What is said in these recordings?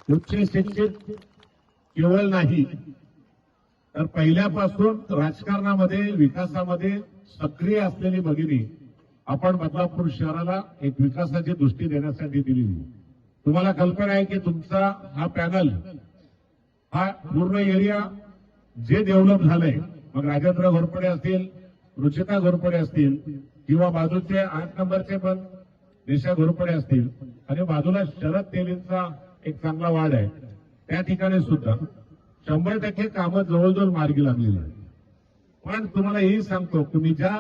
उच्च शिक्षित केवळ नाही तर पहिल्यापासून राजकारणामध्ये विकासामध्ये सक्रिय असलेली भगिनी आपण बदलापूर शहराला एक विकासाची दृष्टी देण्यासाठी दिलेली. तुम्हाला कल्पना आहे की तुमचा हा पॅनल हा पूर्ण एरिया जे डेव्हलप झालंय, मग राजेंद्र घोरपडे असतील, रुचिता घोरपडे असतील किंवा बाजूचे 8 नंबरचे पण दिशा घोरपडे असतील आणि बाजूला शरद तेलींचा एक चांगला वार्ड आहे, त्या ठिकाणी सुद्धा 100% कामं जवळजवळ मार्गी लागलेली आहे. पण तुम्हाला हेही सांगतो की मी ज्या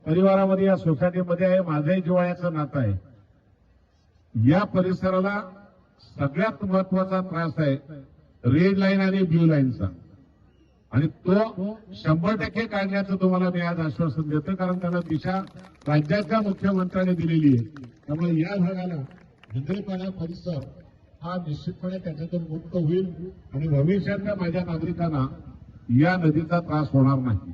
परिवारामध्ये या सोसायटीमध्ये आहे, माझंही जिव्हाळ्याचं नातं आहे. या परिसराला सगळ्यात महत्वाचा त्रास आहे रेड लाईन आणि ब्ल्यू लाईनचा, आणि तो 100% काढण्याचं तुम्हाला मी आज आश्वासन देतो, कारण त्याला दिशा राज्याच्या मुख्यमंत्र्यांनी दिलेली आहे. त्यामुळे या भागाला हिंद्रेपाडा परिसर हा निश्चितपणे त्याच्यातून मुक्त होईल आणि भविष्यातल्या माझ्या नागरिकांना या नदीचा त्रास होणार नाही.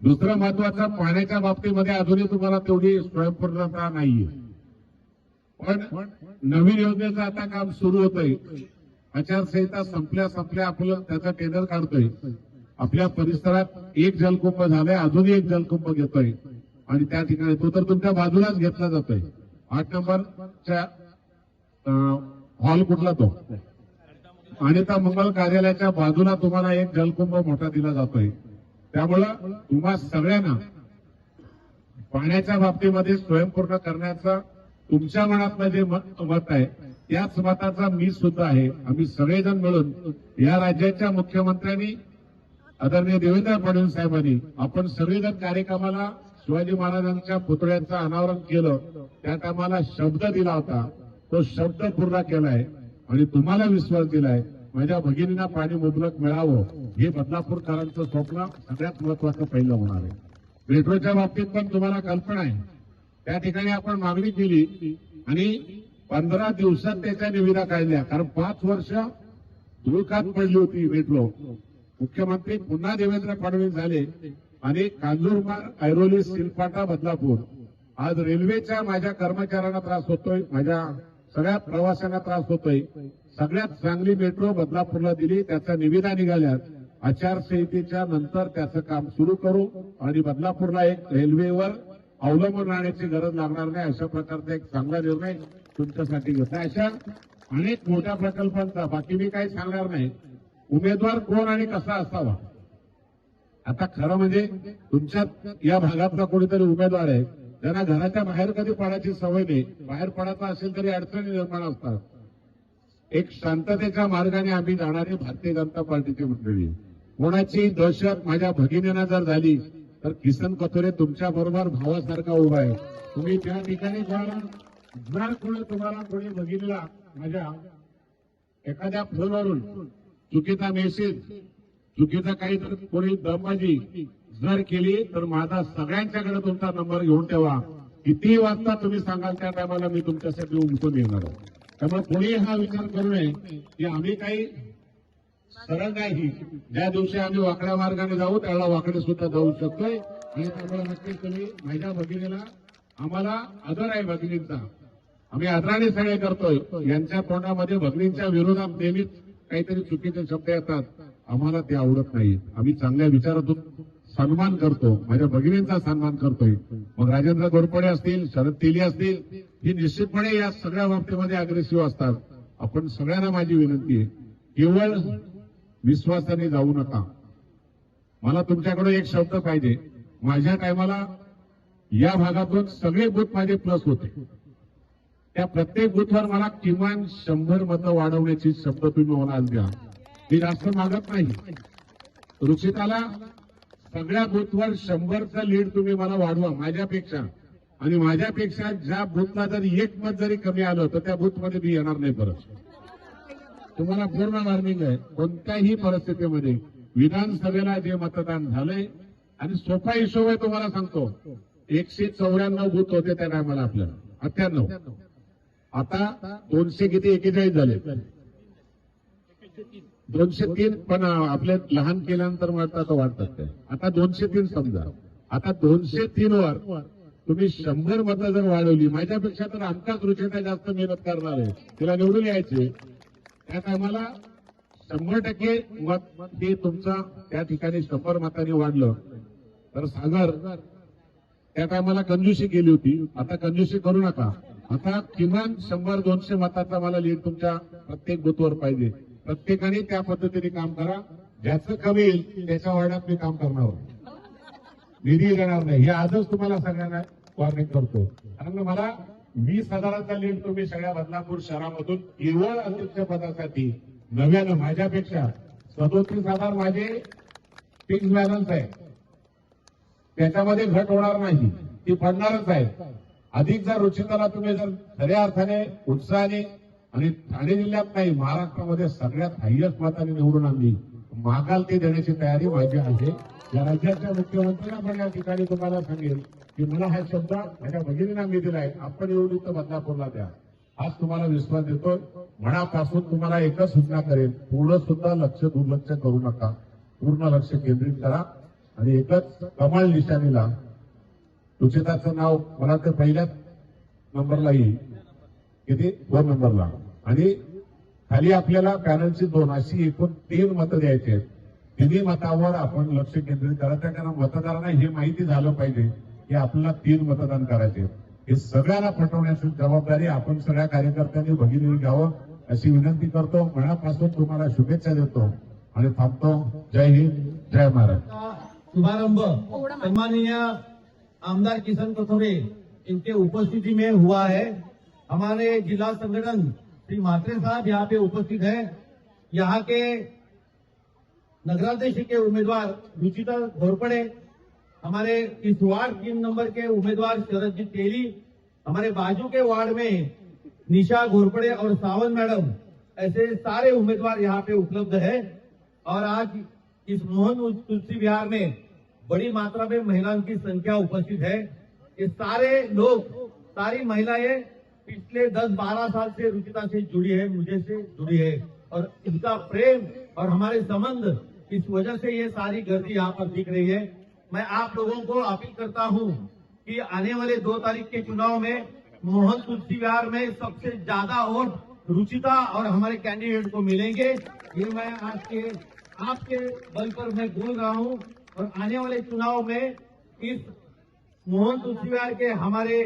दुसरं महत्वाचं, पाण्याच्या बाबतीमध्ये अजूनही तुम्हाला तेवढी स्वयंपूर्णता नाहीये, पण नवीन योजनेचं आता काम सुरू होतंय. आचारसंहिता संपल्या आपलं त्याचा टेंडर काढतोय. आपल्या परिसरात एक जलकुंभ झालाय, अजूनही एक जलकुंभ घेतोय आणि त्या ठिकाणी तो तर तुमच्या बाजूलाच घेतला जातोय. 8 नंबरच्या हॉल कुठला तो अनिता मंगल कार्यालयाच्या बाजूला तुम्हाला एक जलकुंभ मोठा दिला जातोय. त्यामुळं तुम्हा सगळ्यांना पाण्याच्या बाबतीमध्ये स्वयंपूर्ण करण्याचा तुमच्या मनातलं जे मत आहे त्याच मताचा मी सुद्धा आहे. आम्ही सगळेजण मिळून या राज्याच्या मुख्यमंत्र्यांनी आदरणीय देवेंद्र फडणवीस साहेबांनी आपण सगळेजण कार्यक्रमाला शिवाजी महाराजांच्या पुतळ्याचं अनावरण केलं, त्या टायमाला शब्द दिला होता, तो शब्द पूर्ण केलाय आणि तुम्हाला विश्वास दिलाय. माझ्या भगिनींना पाणी मुबलक मिळावं हे बदलापूरकरांचं स्वप्न सगळ्यात महत्वाचं पहिलं होणार आहे. मेट्रोच्या बाबतीत पण तुम्हाला कल्पना आहे, त्या ठिकाणी आपण मागणी केली आणि 15 दिवसात त्याच्या निविदा काढल्या, कारण 5 वर्ष धुळकात पडली होती मेट्रो. मुख्यमंत्री पुन्हा देवेंद्र फडणवीस झाले आणि कांजूरमार्ग, ऐरोली, सिलपाटा, बदलापूर. आज रेल्वेच्या माझ्या कर्मचाऱ्यांना त्रास होतोय, माझ्या सगळ्या प्रवाशांना त्रास होतोय. सगळ्यात चांगली मेट्रो बदलापूरला दिली, त्याच्या निविदा निघाल्यात. आचारसंहितेच्या नंतर त्याचं काम सुरू करू आणि बदलापूरला एक रेल्वेवर अवलंबून राहण्याची गरज लागणार नाही, अशा प्रकारचा एक चांगला निर्णय तुमच्यासाठी घेतला. अशा अनेक मोठ्या प्रकल्पांचा बाकी मी काही सांगणार नाही. उमेदवार कोण आणि कसा असावा, आता खरं म्हणजे तुमच्यात या भागातला कोणीतरी उमेदवार आहे ज्यांना घराच्या बाहेर कधी पडायची सवय नाही, बाहेर पडायचं असेल तरी अडचणी निर्माण असतात. एक शांततेच्या मार्गाने आम्ही जाणारी भारतीय जनता पार्टीची मंडळी. कोणाची दहशत माझ्या भगिनींना जर झाली तर किसन कथोरे तुमच्या बरोबर भावासारखा उभा आहे. तुम्ही त्या ठिकाणी जाणार, जर तुम्हाला कोणी भगिनीला माझ्या एखाद्या फोनवरून चुकीचा मेसेज, चुकीचा काही तर कोणी दमबाजी जर केली तर माझा सगळ्यांच्याकडे तुमचा नंबर घेऊन ठेवा. किती वाजता तुम्ही सांगाल त्या टायमाला मी तुमच्यासाठी उमटून येणार आहे. त्यामुळे कोणी हा विचार करू नये की आम्ही काही सरळ नाही. ज्या दिवशी आम्ही वाकड्या मार्गाने जाऊ त्याला वाकडे सुद्धा जाऊ शकतोय आणि त्यामुळे नक्कीच तुम्ही माझ्या भगिनीला, आम्हाला आदर आहे भगिनींचा, आम्ही आदराने सगळे करतोय. यांच्या तोंडामध्ये भगिनींच्या विरोधात नेहमीच काहीतरी चुकीचे शब्द येतात, आम्हाला ते आवडत नाही. आम्ही चांगल्या विचारातून सन्मान करतो, माझ्या भगिनींचा सन्मान करतोय. मग राजेंद्र घोरपडे असतील, शरद तेली असतील, ही निश्चितपणे या सगळ्या बाबतीमध्ये अग्रेसिव्ह असतात. आपण सगळ्यांना माझी विनंती आहे, केवळ विश्वासाने जाऊ नका. मला तुमच्याकडे एक शब्द पाहिजे. माझ्या टायमाला या भागातून सगळे बूथ माझे प्लस होते. त्या प्रत्येक बूथवर मला किमान 100 मतं वाढवण्याची शब्द तुम्ही मला आज द्या. मी जास्त मागत नाही. रुचिताला सगळ्या बूथवर 100चं लीड तुम्ही मला वाढवा माझ्यापेक्षा, आणि माझ्यापेक्षा ज्या बूथला जर एक मत जरी कमी आलं तर त्या बूथमध्ये मी येणार नाही परत. तुम्हाला पूर्ण वॉर्निंग आहे. कोणत्याही परिस्थितीमध्ये विधानसभेला जे मतदान झालंय, आणि सोपा हिशोब आहे तुम्हाला सांगतो, 194 बूथ होते त्या टायमाला आपल्याला, 98. आता 200 किती 41 झाले, 203. पण आपले लहान केल्यानंतर वाढतात ते. आता 203 समजा. आता 203 वर तुम्ही 100 मतं जर वाढवली, माझ्यापेक्षा तर आमकाच रुचिता जास्त मेहनत करणार आहे, तिला निवडून यायचे. त्या टायमाला 100% मत हे तुमचा त्या ठिकाणी 100 मतांनी वाढलं तर सागर त्या टायमाला कंजूसी केली होती. आता कंजूसी करू नका. आता किमान 100-200 मताचा मला लीड तुमच्या प्रत्येक बूथवर पाहिजे. प्रत्येकाने त्या पद्धतीने काम करा. ज्याचं कमी येईल त्याच्या वार्डात मी काम करणार, निधी देणार नाही. हे आजच तुम्हाला सगळ्यांना वॉर्निंग करतो. कारण मला 20,000चा लीड तुम्ही सगळ्या बदलापूर शहरामधून केवळ अध्यक्षपदासाठी नव्यानं माझ्यापेक्षा 37,000 माझे फिक्स बॅलन्स आहे. त्याच्यामध्ये घट होणार नाही, ती पडणारच आहे. अधिक जर रुचिताला तुम्ही जर खऱ्या अर्थाने उत्साहाने आणि ठाणे जिल्ह्यात नाही महाराष्ट्रामध्ये सगळ्यात हायएस्ट मताने निवडून आणली, मागाल ते देण्याची तयारी माझी आहे. या राज्याच्या मुख्यमंत्र्यांना पण या ठिकाणी तुम्हाला सांगेल की मला हा शब्द माझ्या भगिनींना मी दिलाय, आपण एवढी तर बदलापूरला द्या. आज तुम्हाला विश्वास देतोय. मनापासून तुम्हाला एकच सूचना करेल, थोडं सुद्धा लक्ष दुर्लक्ष करू नका. पूर्ण लक्ष केंद्रित करा आणि एकच कमळ निशाणीला रुचिताचं नाव मला तर पहिल्याच नंबरला येईल, किती 2 नंबरला, आणि खाली आपल्याला पॅनलची 2 अशी एकूण 3 मतं द्यायची आहेत. तिन्ही मतावर आपण लक्ष केंद्रित करायचं. कारण मतदारांना हे माहिती झालं पाहिजे की आपल्याला 3 मतदान करायचे. हे सगळ्यांना पटवण्याची जबाबदारी आपण सगळ्या कार्यकर्त्यांनी भगिनी घ्यावं अशी विनंती करतो. मनापासून तुम्हाला शुभेच्छा देतो आणि थांबतो. जय हिंद, जय महाराष्ट्र. शुभारंभ सम्मानीय आमदार किशन कथोरे इनके उपस्थिति में हुआ है। हमारे जिला संगठन श्री म्हात्रे साहब यहाँ पे उपस्थित है। यहाँ के नगराध्यक्ष के उम्मीदवार रुचिता घोरपड़े, हमारे इस वार्ड 3 नंबर के उम्मीदवार शरदजीत तेली, हमारे बाजू के वार्ड में निशा घोरपड़े और सावन मैडम, ऐसे सारे उम्मीदवार यहाँ पे उपलब्ध है। और आज इस मोहन तुलसी विहार में बड़ी मात्रा में महिलाओं की संख्या उपस्थित है। ये सारे लोग, सारी महिलाएं पिछले 10-12 साल से रुचिता से जुड़ी है, मुझे से जुड़ी है, और इनका प्रेम और हमारे संबंध, इस वजह से ये सारी गर्दी यहाँ पर दिख रही है। मैं आप लोगों को अपील करता हूँ कि आने वाले 2 तारीख के चुनाव में मोहन तुलसी विहार में सबसे ज्यादा वोट रुचिता और हमारे कैंडिडेट को मिलेंगे। ये मैं आपके बल पर मैं बोल रहा हूँ। और आने वाले चुनाव में इस मोहन तुलसी विहार के हमारे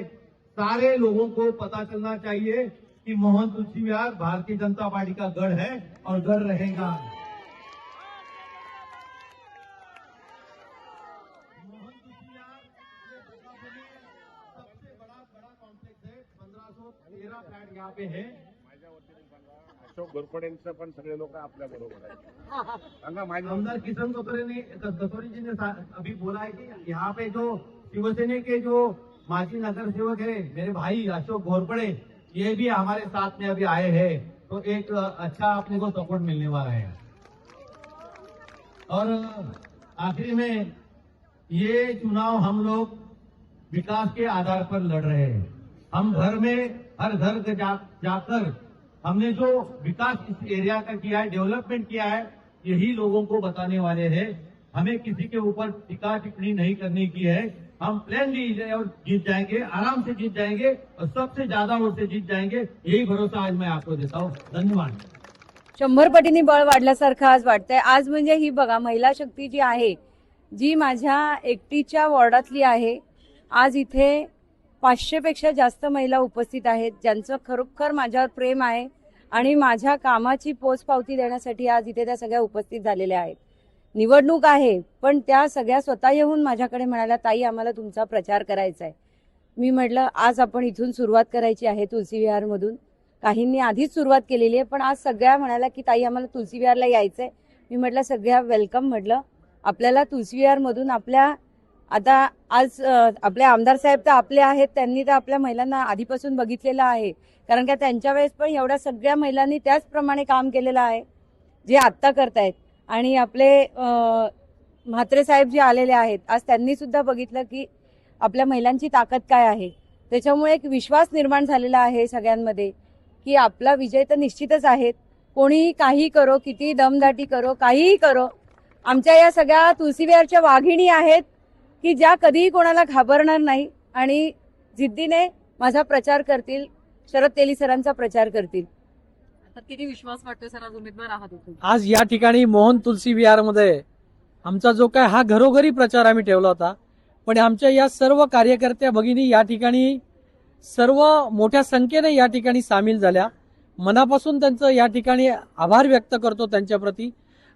सारे लोगों को पता चलना चाहिए कि मोहन तुलसी विहार भारतीय जनता पार्टी का गढ़ है और गढ़ रहेगा। मोहन तुलसी विहार सबसे बड़ा कॉम्प्लेक्स है। 1513 फ्लैट यहाँ पे है। अशोक घोरपडेंचं पण सगळे लोक आपल्या बरोबर आहेत. आमदार किशन कथोरे जी ने अभी बोला है कि यहाँ पे जो शिवसेना के जो माजी नगर सेवक है मेरे भाई अशोक घोरपड़े, ये भी हमारे साथ में अभी आए हैं, तो एक अच्छा अपने को सपोर्ट मिलने वाला है। और आखिरी में ये चुनाव हम लोग विकास के आधार पर लड़ रहे हैं। हम घर में हर घर के जाकर हमने जो विकास इस एरिया का किया है, डेवलपमेंट किया है, यही लोगों को बताने वाले हैं। हमें किसी के ऊपर टीका टिप्पणी नहीं करने की है। हम प्लेनली और जीत जाएंगे, आराम से जीत जाएंगे और सबसे ज्यादा वोट से जीत जाएंगे, यही भरोसा आज मैं आपको देता हूँ। धन्यवाद। 100 पटीने बळ वाढल्यासारखं आज वाटतंय. आज म्हणजे ही बघा महिला शक्ती जी आहे, जी माझ्या एकटीच्या वॉर्डातली आहे. आज इथे 500 पेक्षा जास्त महिला उपस्थित आहेत, ज्यांचं खरोखर माझ्यावर प्रेम आहे आणि माझ्या कामाची पोचपावती देण्यासाठी आज इथे त्या सगळ्या उपस्थित झालेल्या आहेत. निवडणूक आहे, पण त्या सगळ्या स्वतः येऊन माझ्याकडे म्हणाल्या, ताई आम्हाला तुमचा प्रचार करायचा आहे. मी म्हटलं आज आपण इथून सुरुवात करायची आहे, तुलसी विहारमधून. काहींनी आधीच सुरुवात केलेली आहे, पण आज सगळ्या म्हणाल्या की ताई आम्हाला तुलसी विहारला यायचंय. मी म्हटलं सगळ्या वेलकम. म्हटलं आपल्याला तुलसी विहारमधून आपल्या आता आज आपले आमदार साहेब तर आपले आहेत, त्यांनी तर आपल्या महिलांना आधीपासून बघितलेलं आहे, कारण का त्यांच्या वेळेस पण एवढ्या सगळ्या महिलांनी त्याचप्रमाणे काम केलेलं आहे जे आत्ता करतायत. आणि आपले म्हात्रे साहेब जे आलेले आहेत, आज त्यांनी सुद्धा बघितलं की आपल्या महिलांची ताकद काय आहे. त्याच्यामुळे एक विश्वास निर्माण झालेला आहे सगळ्यांमध्ये की आपला विजय तर निश्चितच आहे. कोणी काही करो, किती दमदाटी करो, काहीही करो, आमच्या या सगळ्या तुलसी विहारच्या वाघिणी आहेत की ज्या कधीही कोणाला घाबरणार नाही आणि जिद्दीने माझा प्रचार करतील, शरद तेली सरांचा प्रचार करतील. तर किती विश्वास वाटतोय सर आज उमेदवार आहात इथे? आज या ठिकाणी मोहन तुलसी विहारमध्ये आमचा जो काय हा घरोघरी प्रचार आम्ही ठेवला होता, पण आमच्या या सर्व कार्यकर्त्या भगिनी या ठिकाणी सर्व मोठ्या संख्येने या ठिकाणी सामील झाल्या. मनापासून त्यांचं या ठिकाणी आभार व्यक्त करतो त्यांच्याप्रती.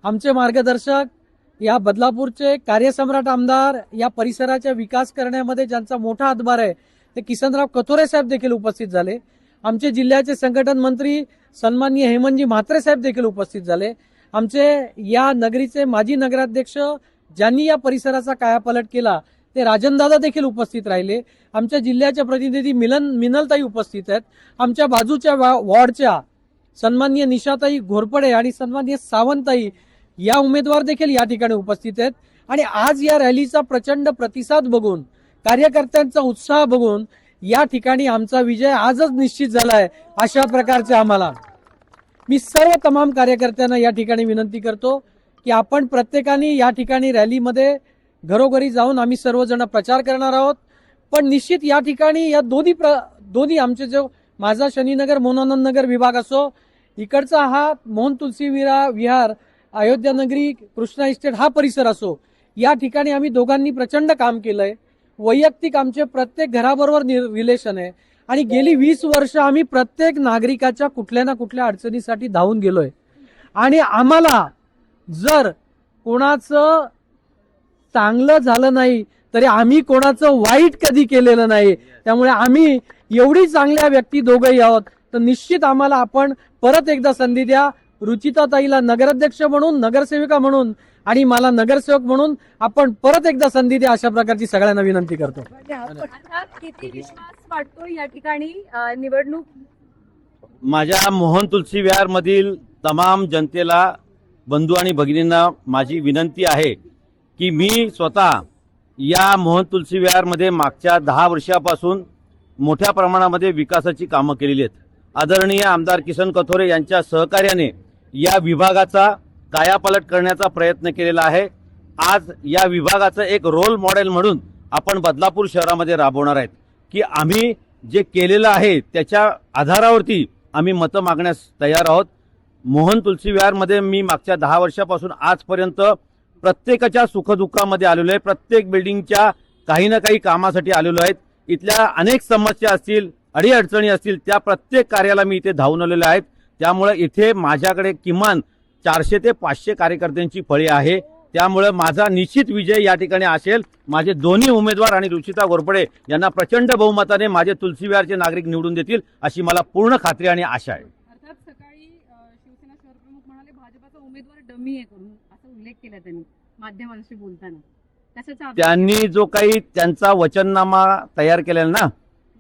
आमचे मार्गदर्शक या बदलापूरचे कार्यसम्राट आमदार, या परिसराचा विकास करण्यामध्ये ज्यांचा मोठा हातभार आहे ते किसनराव कथोरे साहेब देखील उपस्थित झाले. आमचे जिल्ह्याचे संघटन मंत्री सन्माननीय हेमंतजी म्हात्रे साहेब देखील उपस्थित झाले. आमचे या नगरीचे माजी नगराध्यक्ष ज्यांनी या परिसराचा कायापालट केला ते राजनदादा देखील उपस्थित राहिले. आमच्या जिल्ह्याचे प्रतिनिधी मिनलताई उपस्थित आहेत. आमच्या बाजूच्या वॉर्डच्या सन्माननीय निशाताई घोरपडे आणि सन्माननीय सावंतताई या उमेदवार देखील या ठिकाणी उपस्थित आहेत. आणि आज या रॅलीचा प्रचंड प्रतिसाद बघून, कार्यकर्त्यांचा उत्साह बघून या ठिकाणी आमचा विजय आजच निश्चित झालाय. अशा प्रकारचे आम्हाला मी सर्व तमाम कार्यकर्त्यांना या ठिकाणी विनंती करतो की आपण प्रत्येकाने या ठिकाणी रॅलीमध्ये घरोघरी जाऊन आम्ही सर्वजण प्रचार करणार आहोत. पण निश्चित या ठिकाणी या दोन्ही आमचे जो माझा शनीनगर मोहनानंद नगर विभाग असो, इकडचा हा मोहन तुलसी विहार अयोध्या नगरी कृष्णा इस्टेट हा परिसर असो, या ठिकाणी आम्ही दोघांनी प्रचंड काम केलंय. वैयक्तिक आमचे प्रत्येक घराबरोबर रिलेशन आहे आणि गेली 20 वर्ष आम्ही प्रत्येक नागरिकाच्या कुठल्या ना कुठल्या अडचणीसाठी धावून गेलोय. आणि आम्हाला जर कोणाचं चांगलं झालं नाही तरी आम्ही कोणाचं वाईट कधी केलेलं नाही. त्यामुळे आम्ही एवढी चांगल्या व्यक्ती दोघंही आहोत, तर निश्चित आम्हाला आपण परत एकदा संधी द्या. रुचिताताईला नगराध्यक्ष म्हणून, नगरसेविका म्हणून आणि मला नगरसेवक म्हणून आपण परत एकदा संधी द्या, अशा प्रकारची सगळ्यांना विनंती करतो. आता किती विश्वास वाटतो या ठिकाणी निवडणूक? माझ्या मोहन तुलसी विहार मधील तमाम जनतेला, बंधू आणि भगिनींना माझी विनंती आहे की मी स्वतः या मोहन तुलसी विहारमध्ये मागच्या 10 वर्षापासून मोठ्या प्रमाणामध्ये विकासाची कामं केलेली आहेत. आदरणीय आमदार किसन कथोरे यांच्या सहकार्याने या विभागाचा कायापालट करण्याचा प्रयत्न केलेला आहे. आज या विभागाचं एक रोल मॉडेल म्हणून आपण बदलापूर शहरामध्ये राबवणार आहेत की आम्ही जे केलेलं आहे त्याच्या आधारावरती आम्ही मतं मागण्यास तयार आहोत. मोहन तुलसी विहारमध्ये मी मागच्या 10 वर्षापासून आजपर्यंत प्रत्येकाच्या सुखदुःखामध्ये आलेलो आहे. प्रत्येक बिल्डिंगच्या काही ना काही कामासाठी आलेलो आहेत. इथल्या अनेक समस्या असतील, अडीअडचणी असतील, त्या प्रत्येक कार्याला मी इथे धावून आलेलो आहेत. त्यामुळे इथे माझ्याकडे किमान 400 ते 500 कार्यकर्त्यांची फळी आहे. त्यामुळे माझा निश्चित विजय या ठिकाणी असेल. माझे दोन्ही उमेदवार आणि रुचिता घोरपडे यांना प्रचंड बहुमताने माझे तुलसी विहारचे नागरिक निवडून देतील अशी मला पूर्ण खात्री आणि आशा आहे. अर्थात सकाळी शिवसेना शहर प्रमुख म्हणाले भाजपाचा उमेदवार डमी आहे करून, असा उल्लेख केला त्यांनी माध्यमांशी बोलताना. कशाचा आधार? त्यांनी जो काही त्यांचा वचननामा तयार केलेला ना,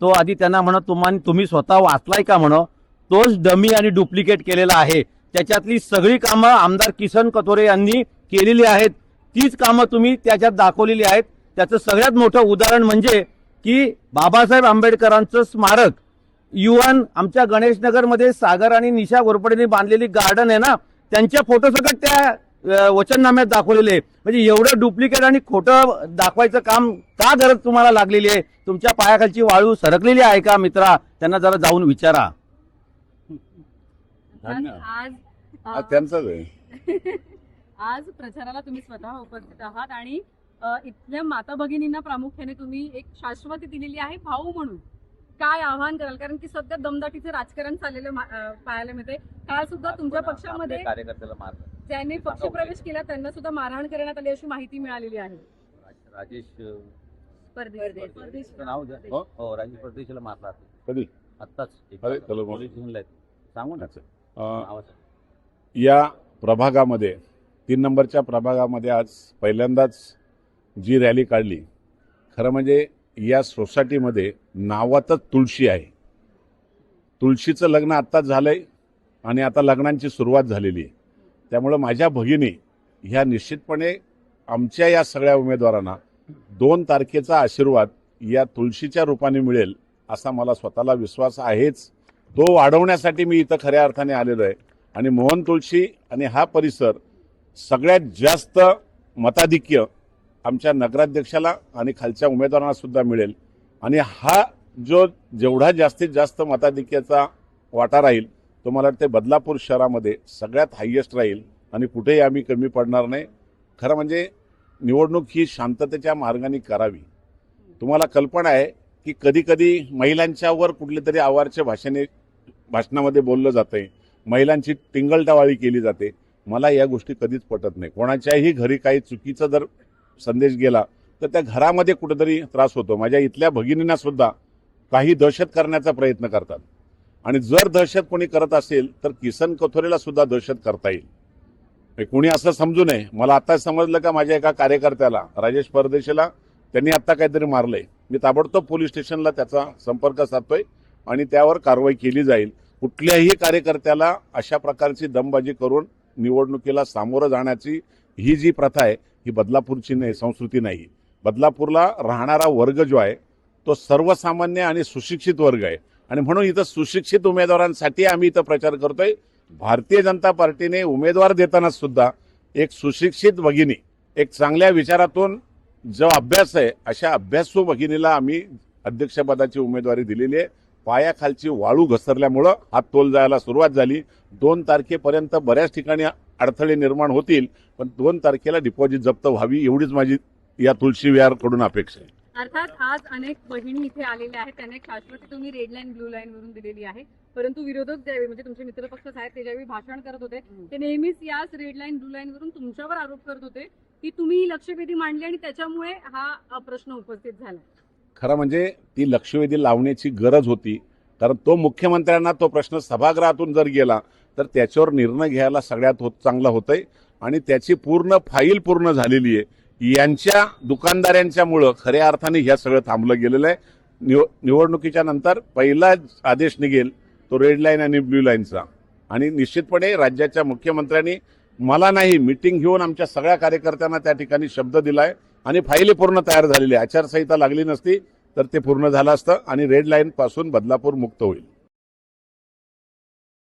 तो आधी त्यांना म्हणा तुम्ही स्वतः वाचलाय का म्हणा, तोच डमी आणि डुप्लिकेट केलेला आहे. त्याच्यातली सगळी कामं आमदार किसन कथोरे यांनी केलेली आहेत. तीच कामं तुम्ही त्याच्यात दाखवलेली आहेत. त्याचं सगळ्यात मोठं उदाहरण म्हणजे की बाबासाहेब आंबेडकरांचं स्मारक युवन आमच्या गणेशनगरमध्ये सागर आणि निशा घोरपडेंनी बांधलेली गार्डन आहे ना, त्यांच्या फोटोसकट त्या वचननाम्यात दाखवलेले. म्हणजे एवढं डुप्लिकेट आणि खोटं दाखवायचं काम का गरज तुम्हाला लागलेली आहे? तुमच्या पायाखालची वाळू सरकलेली आहे का मित्रा? त्यांना जरा जाऊन विचारा. आज त्यांचाच आहे. आज प्रचाराला तुम्ही स्वतः उपस्थित आहात आणि इथल्या माता भगिनींना प्रामुख्याने तुम्ही एक शाश्वती दिलेली आहे भाऊ म्हणून. काय आव्हान कराल? कारण की सध्या दमदाटीचं राजकारण चाललेलं पाहायला मिळते. काल सुद्धा तुमच्या पक्षामध्ये कार्यकर्त्याला मार ज्यांनी पक्षप्रवेश केला त्यांना सुद्धा मारहाण करण्यात आली अशी माहिती मिळालेली आहे. राजेश परदेश नाव द्या. हो, राजेश परदेशीला मारला कधी? आत्ताच अरे, चलो बोल. सांगू ना. या प्रभागामध्ये 3 नंबरच्या प्रभागामध्ये आज पहिल्यांदाच जी रॅली काढली, खरं म्हणजे या सोसायटीमध्ये नावातच तुळशी आहे. तुळशीचं लग्न आत्ताच झालंय आणि आता लग्नांची सुरुवात झालेली आहे. त्यामुळं माझ्या भगिनी ह्या निश्चितपणे आमच्या या सगळ्या उमेदवारांना 2 तारखेचा आशीर्वाद या तुळशीच्या रूपाने मिळेल असा मला स्वतःला विश्वास आहेच. तो वाढवण्यासाठी मी इथं खऱ्या अर्थाने आलेलो आहे. आणि मोहन तुळशी आणि हा परिसर सगळ्यात जास्त मताधिक्य आमच्या नगराध्यक्षाला आणि खालच्या उमेदवारांना सुद्धा मिळेल. आणि हा जो जेवढा जास्तीत जास्त मताधिक्याचा वाटा राहील तो मला वाटते बदलापूर शहरामध्ये सगळ्यात हायेस्ट राहील आणि कुठेही आम्ही कमी पडणार नाही. खरं म्हणजे निवडणूक ही शांततेच्या मार्गाने करावी. तुम्हाला कल्पना आहे की कधी कधी महिलांच्यावर कुठली तरी आवारच्या भाषणामध्ये बोललं जातंय, महिलांची टिंगलटावाळी केली जाते. मला या गोष्टी कधीच पटत नाही. कोणाच्याही घरी काही चुकीचा जर संदेश गेला तर त्या घरामध्ये कुठेतरी त्रास होतो. माझ्या इथल्या भगिनींना सुद्धा काही दहशत करण्याचा प्रयत्न करतात आणि जर दहशत कोणी करत असेल तर किसन कथोरेला सुद्धा दहशत करता येईल. कोणी असं समजू नये. मला आता समजलं का माझ्या एका कार्यकर्त्याला राजेश परदेशीला त्यांनी आता काहीतरी मारलंय. मी ताबडतोब पोलीस स्टेशनला त्याचा संपर्क साधतोय आणि त्यावर कारवाई केली जाईल. कुठल्याही कार्यकर्त्याला अशा प्रकारची दमबाजी करून निवडणुकीला सामोरं जाण्याची ही जी प्रथा आहे ही बदलापूरची नाही, संस्कृती नाही. बदलापूरला राहणारा वर्ग जो आहे तो सर्वसामान्य आणि सुशिक्षित वर्ग आहे आणि म्हणून इथं सुशिक्षित उमेदवारांसाठी आम्ही इथं प्रचार करतोय. भारतीय जनता पार्टीने उमेदवार देताना सुद्धा एक सुशिक्षित भगिनी, एक चांगल्या विचारातून जो अभ्यास आहे अशा अभ्यासू भगिनीला आम्ही अध्यक्षपदाची उमेदवारी दिलेली आहे. पायाखालची वाळू घसरल्यामुळं हा तोल जायला सुरुवात झाली. 2 तारखेपर्यंत बऱ्याच ठिकाणी अडथळे निर्माण होतील, पण 2 तारखेला डिपॉझिट जप्त व्हावी एवढीच माझी या तुळशी विहार कडून अपेक्षा आहे. अर्थात आज अनेक बहिणी इथे आलेल्या आहेत, त्यांना एक शाश्वती तुम्ही रेड लाईन ब्लू लाईन वरून दिलेली आहे. परंतु विरोधक ज्यावेळी म्हणजे तुमचे मित्रपक्ष आहेत ते ज्यावेळी भाषण करत होते ते नेहमीच याच रेड लाईन ब्लू लाईन वरून तुमच्यावर आरोप करत होते की तुम्ही लक्षवेधी मांडली आणि त्याच्यामुळे हा प्रश्न उपस्थित झाला. खरं म्हणजे ती लक्षवेधी लावण्याची गरज होती, कारण तो मुख्यमंत्र्यांना तो प्रश्न सभागृहातून जर गेला तर त्याच्यावर निर्णय घ्यायला सगळ्यात चांगला होतंय आणि त्याची पूर्ण फाईल पूर्ण झालेली आहे. यांच्या दुकानदारांच्यामुळं खऱ्या अर्थाने ह्या सगळं थांबलं गेलेलं आहे. निवडणुकीच्या नंतर पहिला आदेश निघेल तो रेड लाईन आणि ब्ल्यू लाईनचा आणि निश्चितपणे राज्याच्या मुख्यमंत्र्यांनी मला नाही मीटिंग घेऊन आमच्या सगळ्या कार्यकर्त्यांना त्या ठिकाणी शब्द दिलाय आणि फाईली पूर्ण तयार झालेली आहे. आचारसंहिता लागली नसती तर ते पूर्ण झालं असतं आणि रेड लाईन पासून बदलापूर मुक्त होईल.